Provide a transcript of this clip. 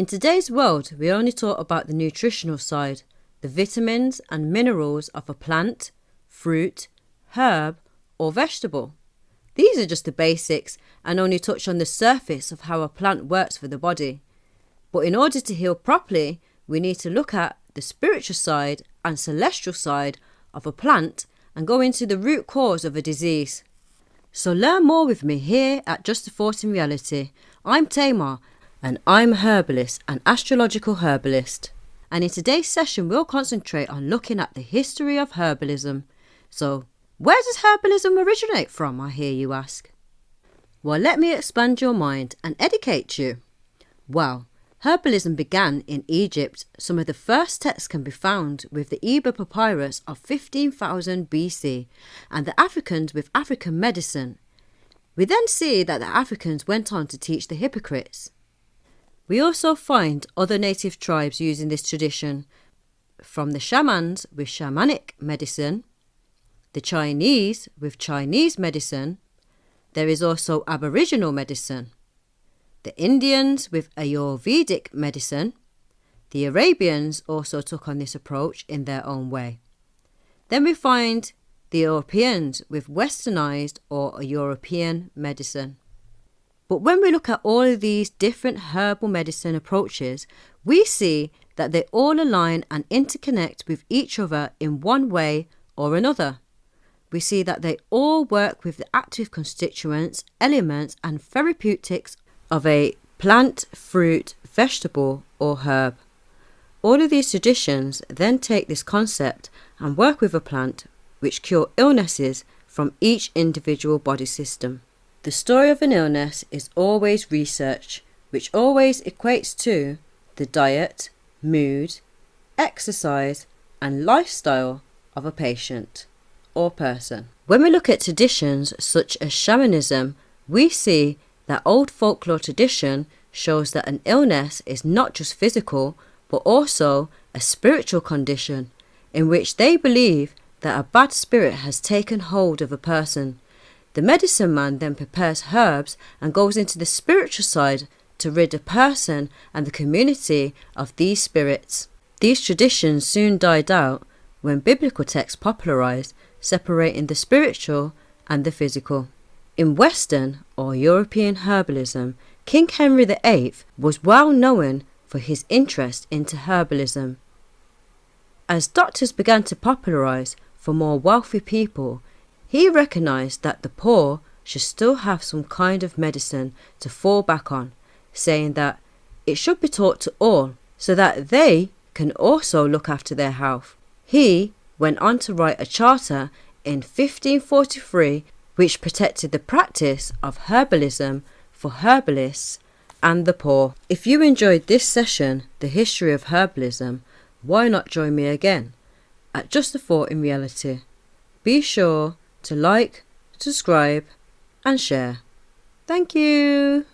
In today's world, we only talk about the nutritional side, the vitamins and minerals of a plant, fruit, herb, or vegetable. These are just the basics and only touch on the surface of how a plant works for the body. But in order to heal properly, we need to look at the spiritual side and celestial side of a plant and go into the root cause of a disease. So learn more with me here at Just a Thought in Reality. I'm Tamar and I'm a herbalist, an astrological herbalist. And in today's session, we'll concentrate on looking at the history of herbalism. So, where does herbalism originate from, I hear you ask? Well, let me expand your mind and educate you. Well, herbalism began in Egypt. Some of the first texts can be found with the Eber papyrus of 15,000 BC and the Africans with African medicine. We then see that the Africans went on to teach the hypocrites. We also find other native tribes using this tradition, from the shamans with shamanic medicine, the Chinese with Chinese medicine. There is also Aboriginal medicine, the Indians with Ayurvedic medicine. The Arabians also took on this approach in their own way. Then we find the Europeans with westernized or European medicine. But when we look at all of these different herbal medicine approaches, we see that they all align and interconnect with each other in one way or another. We see that they all work with the active constituents, elements and therapeutics of a plant, fruit, vegetable or herb. All of these traditions then take this concept and work with a plant which cure illnesses from each individual body system. The story of an illness is always research, which always equates to the diet, mood, exercise and lifestyle of a patient or person. When we look at traditions such as shamanism, we see that old folklore tradition shows that an illness is not just physical but also a spiritual condition in which they believe that a bad spirit has taken hold of a person. The medicine man then prepares herbs and goes into the spiritual side to rid a person and the community of these spirits. These traditions soon died out when biblical texts popularized, separating the spiritual and the physical. In Western or European herbalism, King Henry VIII was well known for his interest into herbalism. As doctors began to popularize for more wealthy people, he recognized that the poor should still have some kind of medicine to fall back on, saying that it should be taught to all so that they can also look after their health. He went on to write a charter in 1543 which protected the practice of herbalism for herbalists and the poor. If you enjoyed this session, The History of Herbalism, why not join me again at Just a Thought in Reality? Be sure to like, subscribe and share. Thank you.